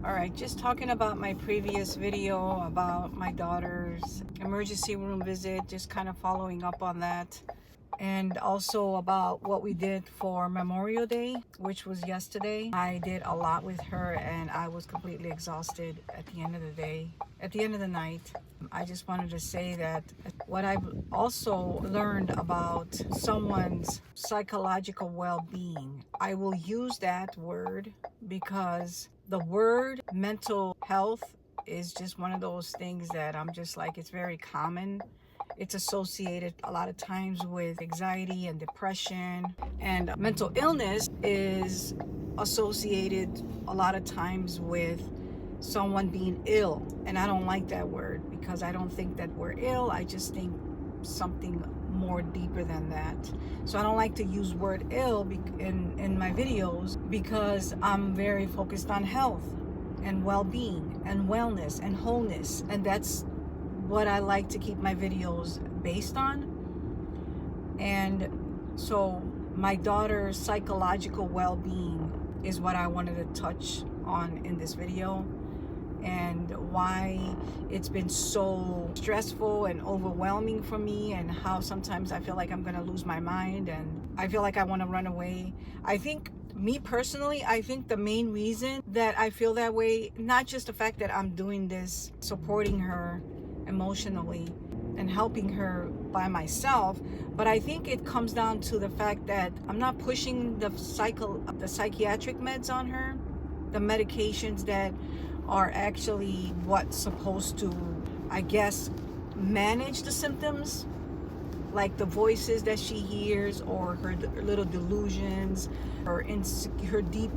All right, just talking about my previous video about my daughter's emergency room visit, just kind of following up on that. And also about what we did for Memorial Day, which was yesterday. I did a lot with her and I was completely exhausted at the end of the day, at the end of the night. I just wanted to say that what I've also learned about someone's psychological well-being, I will use that word because the word mental health is just one of those things that I'm just like, it's very common. It's associated a lot of times with anxiety and depression, and mental illness is associated a lot of times with someone being ill. And I don't like that word because I don't think that we're ill. I just think something more deeper than that. So I don't like to use word ill in my videos because I'm very focused on health and well-being and wellness and wholeness, and that's what I like to keep my videos based on. And so my daughter's psychological well-being is what I wanted to touch on in this video, and why it's been so stressful and overwhelming for me, and how sometimes I feel like I'm gonna lose my mind and I feel like I want to run away. I think, me personally, I think the main reason that I feel that way, not just the fact that I'm doing this, supporting her emotionally and helping her by myself, but I think it comes down to the fact that I'm not pushing the psychiatric meds on her, the medications that are actually what's supposed to, I guess, manage the symptoms, like the voices that she hears, or her little delusions, her deep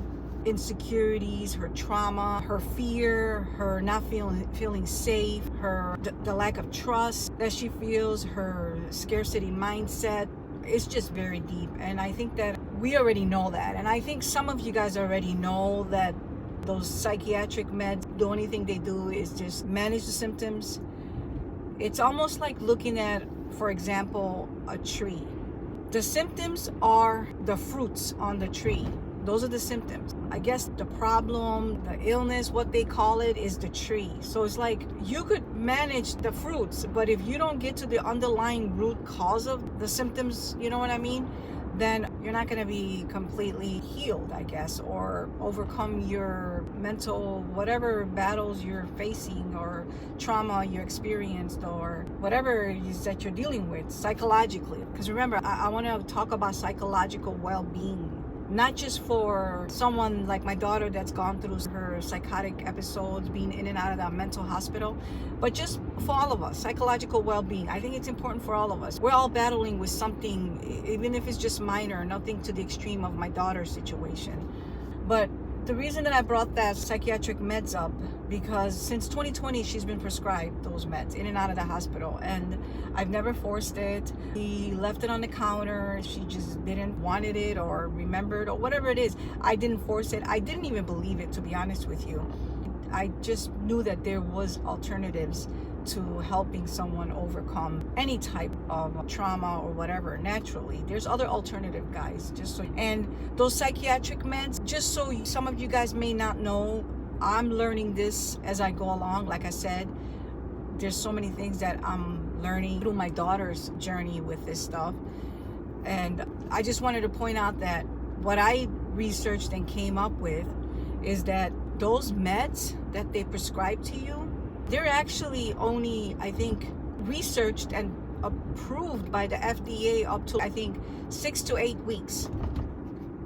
insecurities, her trauma, her fear, her not feeling safe, the lack of trust that she feels, her scarcity mindset. It's just very deep, and I think that we already know that, and I think some of you guys already know that those psychiatric meds, the only thing they do is just manage the symptoms. It's almost like looking at, for example, a tree. The symptoms are the fruits on the tree. Those are the symptoms. I guess the problem, the illness, what they call it, is the tree. So it's like you could manage the fruits, but if you don't get to the underlying root cause of the symptoms, you know what I mean? Then you're not going to be completely healed, I guess, or overcome your mental, whatever battles you're facing or trauma you experienced or whatever it is that you're dealing with psychologically. Because remember, I want to talk about psychological well-being, not just for someone like my daughter that's gone through her psychotic episodes, being in and out of that mental hospital, but just for all of us, psychological well-being. I think it's important for all of us. We're all battling with something, even if it's just minor, nothing to the extreme of my daughter's situation. But the reason that I brought that psychiatric meds up, because since 2020 she's been prescribed those meds in and out of the hospital, and I've never forced it. He left it on the counter, she just didn't wanted it or remembered or whatever it is. I didn't force it. I didn't even believe it, to be honest with you. I just knew that there was alternatives to helping someone overcome any type of trauma or whatever naturally. There's other alternative, guys, just so. And those psychiatric meds, just so some of you guys may not know, I'm learning this as I go along. Like I said, there's so many things that I'm learning through my daughter's journey with this stuff. And I just wanted to point out that what I researched and came up with is that those meds that they prescribe to you, they're actually only, I think, researched and approved by the FDA up to, I think, 6 to 8 weeks.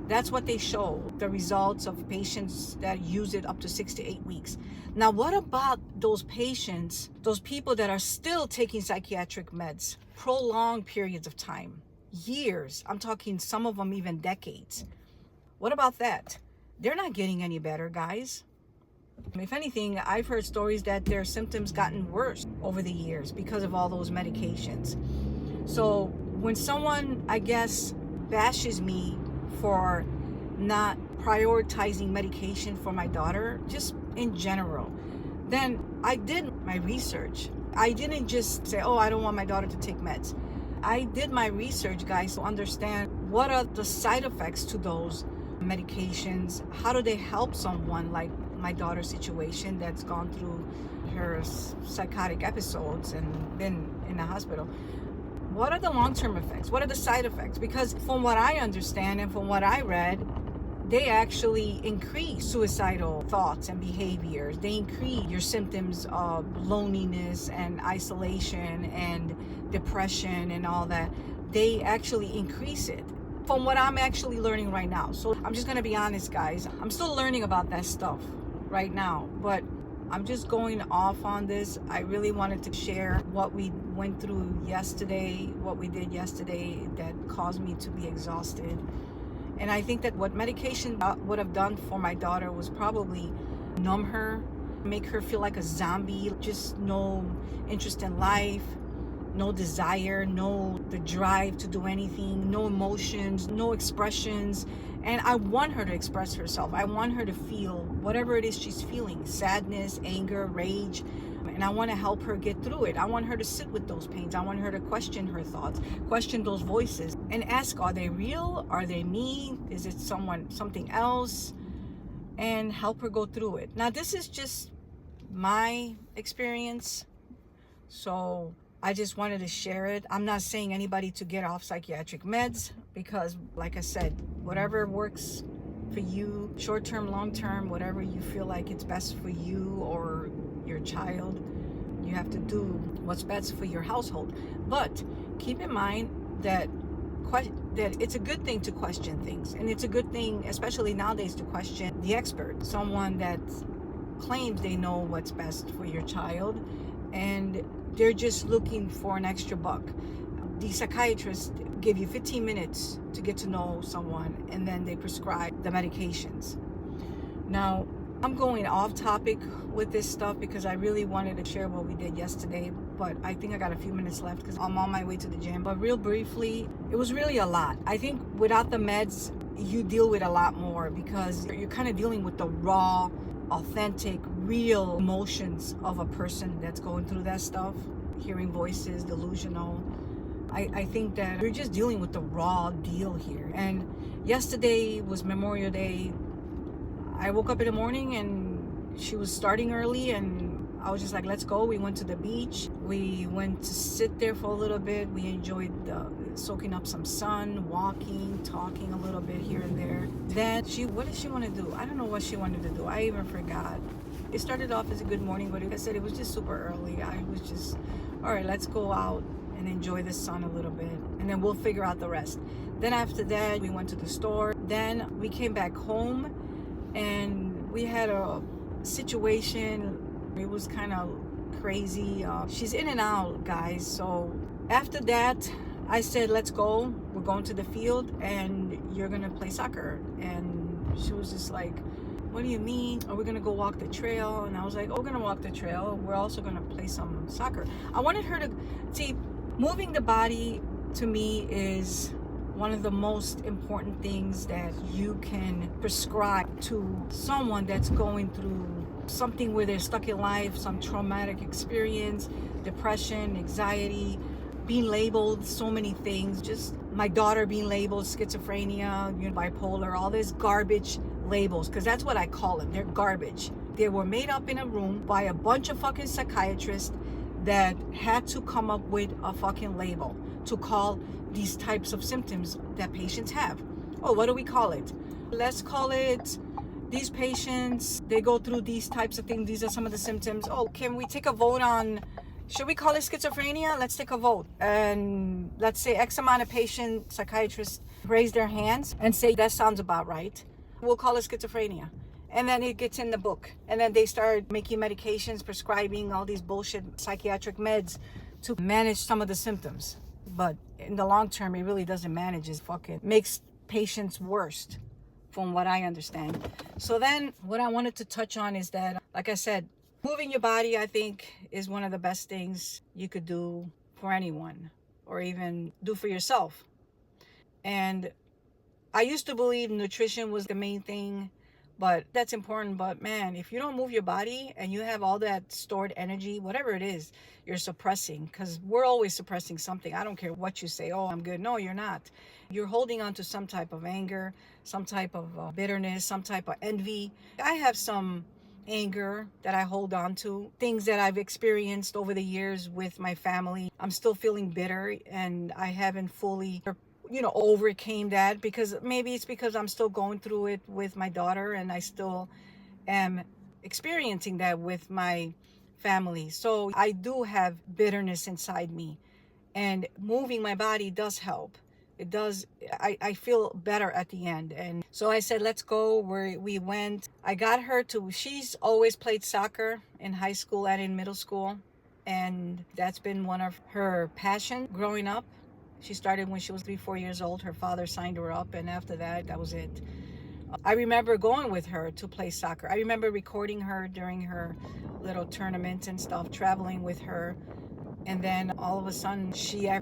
That's what they show, the results of patients that use it up to 6 to 8 weeks. Now, what about those patients, those people that are still taking psychiatric meds, prolonged periods of time, years? I'm talking some of them even decades. What about that? They're not getting any better, guys. If anything, I've heard stories that their symptoms gotten worse over the years because of all those medications. So when someone, I guess, bashes me for not prioritizing medication for my daughter, just in general, then I did my research. I didn't just say, oh, I don't want my daughter to take meds. I did my research, guys, to understand what are the side effects to those medications. How do they help someone like my daughter's situation that's gone through her psychotic episodes and been in the hospital. What are the long-term effects? What are the side effects? Because from what I understand and from what I read, they actually increase suicidal thoughts and behaviors. They increase your symptoms of loneliness and isolation and depression and all that. They actually increase it from what I'm actually learning right now. So I'm just gonna be honest, guys. I'm still learning about that stuff right now, but I'm just going off on this. I really wanted to share what we went through yesterday, what we did yesterday that caused me to be exhausted. And I think that what medication would have done for my daughter was probably numb her, make her feel like a zombie, just no interest in life, no desire, no the drive to do anything, no emotions, no expressions. And I want her to express herself. I want her to feel whatever it is she's feeling, sadness, anger, rage. And I want to help her get through it. I want her to sit with those pains. I want her to question her thoughts, question those voices, and ask, are they real? Are they me? Is it something else? And help her go through it. Now, this is just my experience. So I just wanted to share it. I'm not saying anybody to get off psychiatric meds because, like I said, whatever works for you, short-term, long-term, whatever you feel like it's best for you or your child, you have to do what's best for your household. But keep in mind that it's a good thing to question things, and it's a good thing, especially nowadays, to question the expert, someone that claims they know what's best for your child, and they're just looking for an extra buck. The psychiatrists give you 15 minutes to get to know someone, and then they prescribe the medications. Now, I'm going off topic with this stuff because I really wanted to share what we did yesterday, but I think I got a few minutes left because I'm on my way to the gym. But real briefly, it was really a lot. I think without the meds, you deal with a lot more because you're kind of dealing with the raw, authentic, real emotions of a person that's going through that stuff, hearing voices, delusional. I think that we're just dealing with the raw deal here. And yesterday was Memorial Day. I woke up in the morning and she was starting early, and I was just like, let's go. We went to the beach. We went to sit there for a little bit. We enjoyed soaking up some sun, walking, talking a little bit here and there. Then what did she want to do? I don't know what she wanted to do. I even forgot. It started off as a good morning, but like I said, it was just super early. I was just, all right, let's go out and enjoy the sun a little bit, and then we'll figure out the rest. Then after that, we went to the store. Then we came back home, and we had a situation. It was kind of crazy. She's in and out, guys. So after that, I said, let's go. We're going to the field, and you're going to play soccer. And she was just like, what do you mean? Are we going to go walk the trail? And I was like, oh, we're going to walk the trail. We're also going to play some soccer. I wanted her to see, moving the body to me is one of the most important things that you can prescribe to someone that's going through something where they're stuck in life, some traumatic experience, depression, anxiety, being labeled so many things. Just my daughter being labeled schizophrenia, bipolar, all this garbage labels, because that's what I call them. They're garbage. They were made up in a room by a bunch of fucking psychiatrists that had to come up with a fucking label to call these types of symptoms that patients have. Oh, what do we call it? Let's call it, these patients, they go through these types of things. These are some of the symptoms. Oh, can we take a vote on, should we call it schizophrenia? Let's take a vote. And let's say X amount of psychiatrists raise their hands and say, that sounds about right. We'll call it schizophrenia. And then it gets in the book. And then they start making medications, prescribing all these bullshit psychiatric meds to manage some of the symptoms. But in the long term, it really doesn't manage. It fucking makes patients worse, from what I understand. So then what I wanted to touch on is that, like I said, moving your body, I think, is one of the best things you could do for anyone, or even do for yourself. And I used to believe nutrition was the main thing, but that's important. But man, if you don't move your body and you have all that stored energy, whatever it is, you're suppressing, because we're always suppressing something. I don't care what you say. Oh, I'm good. No, you're not. You're holding on to some type of anger, some type of bitterness, some type of envy. I have some anger that I hold on to, things that I've experienced over the years with my family. I'm still feeling bitter, and I haven't fully, overcame that, because maybe it's because I'm still going through it with my daughter, and I still am experiencing that with my family. So I do have bitterness inside me, and moving my body does help. It does. I feel better at the end. And so I said, let's go. Where we went, I got her to, she's always played soccer in high school and in middle school, and that's been one of her passions growing up. She started when she was 3, 4 years old. Her father signed her up, and after that, that was it. I remember going with her to play soccer. I remember recording her during her little tournaments and stuff, traveling with her. And then all of a sudden,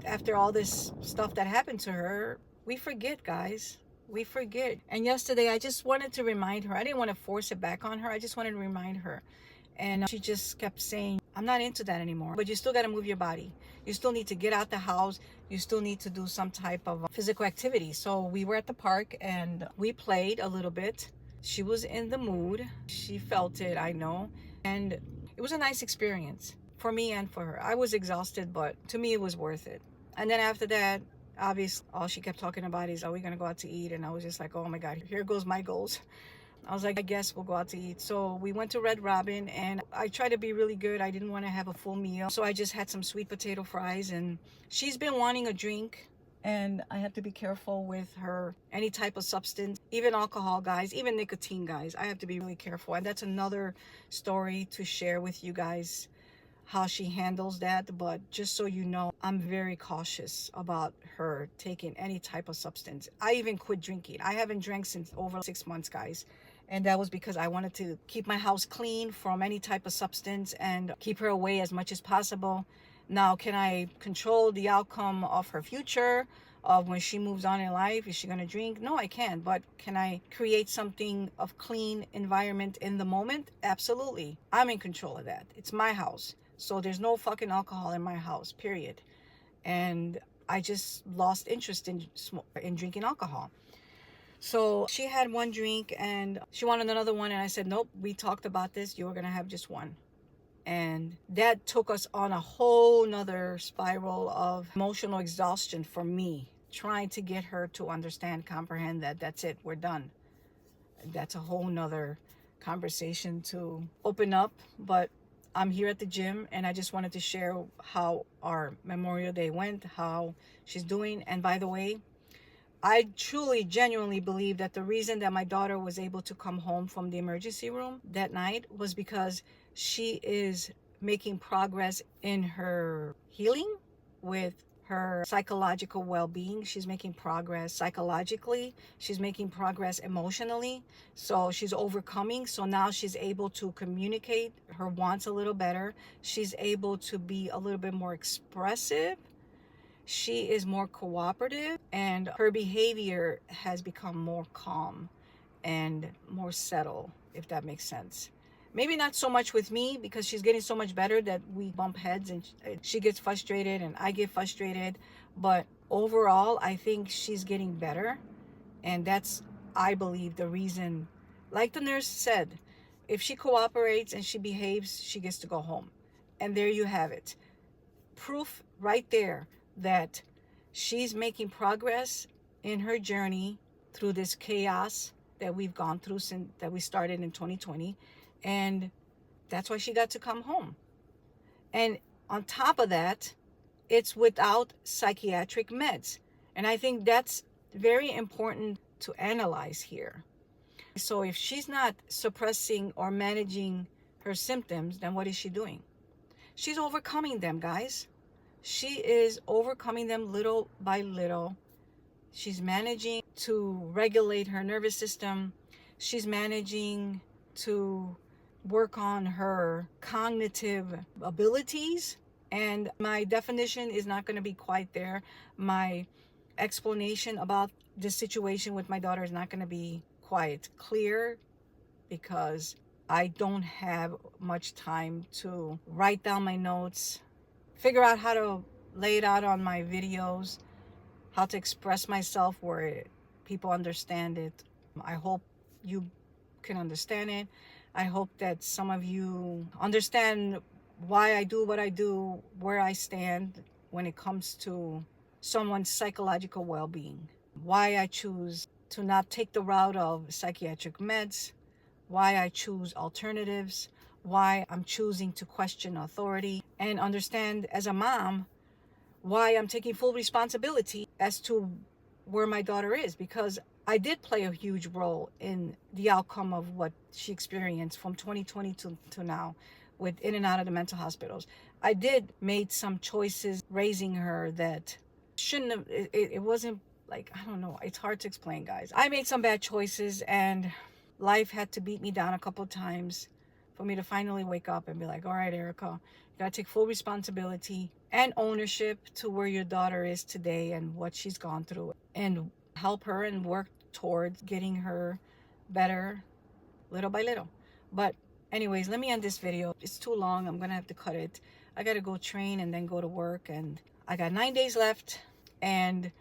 after all this stuff that happened to her, we forget, guys. We forget. And yesterday, I just wanted to remind her. I didn't want to force it back on her. I just wanted to remind her. And she just kept saying, I'm not into that anymore. But you still got to move your body. You still need to get out the house. You still need to do some type of physical activity. So we were at the park and we played a little bit. She was in the mood. She felt it, I know. And it was a nice experience for me and for her. I was exhausted, but to me it was worth it. And then after that, obviously, all she kept talking about is, are we going to go out to eat? And I was just like, oh my God, here goes my goals. I was like, I guess we'll go out to eat. So we went to Red Robin, and I tried to be really good. I didn't want to have a full meal. So I just had some sweet potato fries, and she's been wanting a drink, and I have to be careful with her, any type of substance, even alcohol, guys, even nicotine, guys. I have to be really careful. And that's another story to share with you guys, how she handles that. But just so you know, I'm very cautious about her taking any type of substance. I even quit drinking. I haven't drank since over 6 months, guys. And that was because I wanted to keep my house clean from any type of substance and keep her away as much as possible. Now, can I control the outcome of her future, of when she moves on in life? Is she going to drink? No, I can't. But can I create something of clean environment in the moment? Absolutely. I'm in control of that. It's my house. So there's no fucking alcohol in my house, period. And I just lost interest in drinking alcohol. So she had one drink and she wanted another one. And I said, nope, we talked about this. You're going to have just one. And that took us on a whole nother spiral of emotional exhaustion for me, trying to get her to understand, comprehend that that's it, we're done. That's a whole nother conversation to open up. But I'm here at the gym, and I just wanted to share how our Memorial Day went, how she's doing. And by the way, I truly, genuinely believe that the reason that my daughter was able to come home from the emergency room that night was because she is making progress in her healing with her psychological well-being. She's making progress psychologically. She's making progress emotionally. So she's overcoming. So now she's able to communicate her wants a little better. She's able to be a little bit more expressive. She is more cooperative, and her behavior has become more calm and more settled, if that makes sense. Maybe not so much with me, because she's getting so much better that we bump heads and she gets frustrated and I get frustrated. But overall, I think she's getting better. And that's, I believe, the reason, like the nurse said, if she cooperates and she behaves, she gets to go home. And there you have it. Proof right there that she's making progress in her journey through this chaos that we've gone through since that we started in 2020. And that's why she got to come home. And on top of that, it's without psychiatric meds. And I think that's very important to analyze here. So if she's not suppressing or managing her symptoms, then what is she doing? She's overcoming them, guys. She is overcoming them little by little. She's managing to regulate her nervous system. She's managing to work on her cognitive abilities. And my definition is not going to be quite there. My explanation about this situation with my daughter is not going to be quite clear, because I don't have much time to write down my notes, figure out how to lay it out on my videos, how to express myself where people understand it. I hope you can understand it. I hope that some of you understand why I do what I do, where I stand when it comes to someone's psychological well-being, why I choose to not take the route of psychiatric meds, why I choose alternatives, why I'm choosing to question authority, and understand as a mom why I'm taking full responsibility as to where my daughter is, because I did play a huge role in the outcome of what she experienced from 2020 to now with in and out of the mental hospitals. I did made some choices raising her that shouldn't have, it wasn't like, I don't know, it's hard to explain, guys. I made some bad choices and life had to beat me down a couple of times for me to finally wake up and be like, all right, Erica, you gotta take full responsibility and ownership to where your daughter is today and what she's gone through, and help her and work towards getting her better little by little. But anyways, let me end this video. It's too long. I'm gonna have to cut it. I gotta go train and then go to work, and I got 9 days left, and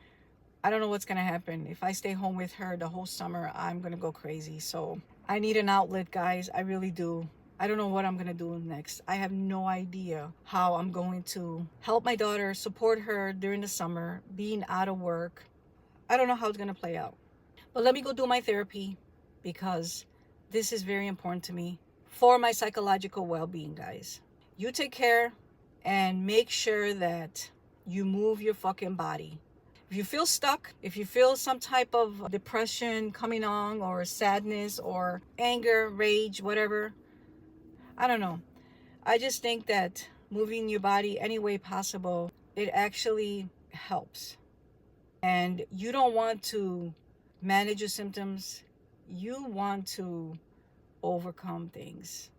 I don't know what's gonna happen. If I stay home with her the whole summer, I'm gonna go crazy. So I need an outlet, guys. I really do. I don't know what I'm gonna do next. I have no idea how I'm going to help my daughter, support her during the summer, being out of work. I don't know how it's gonna play out. But let me go do my therapy, because this is very important to me for my psychological well-being, guys. You take care and make sure that you move your fucking body. If you feel stuck, if you feel some type of depression coming on, or sadness or anger, rage, whatever, I don't know. I just think that moving your body any way possible, it actually helps. And you don't want to manage your symptoms. You want to overcome things.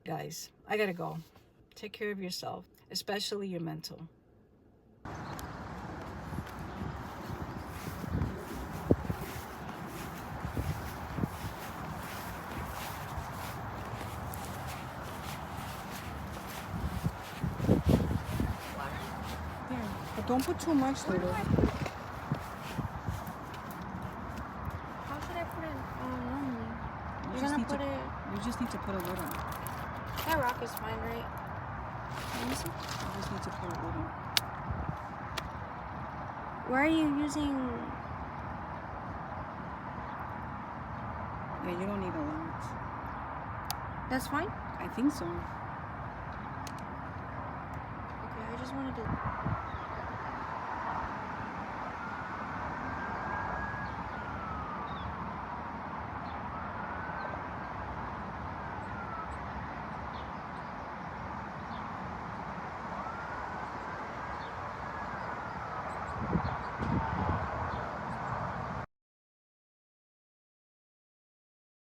Guys, I gotta go. Take care of yourself, especially your mental. Yeah, but don't put too much, little. How should I put it normally? You're gonna put it... You just need to put a little. That rock is fine, right? Let me see. You just need to put a little. Where are you using... Yeah, you don't need a lot. That's fine? I think so. Okay, I just wanted to...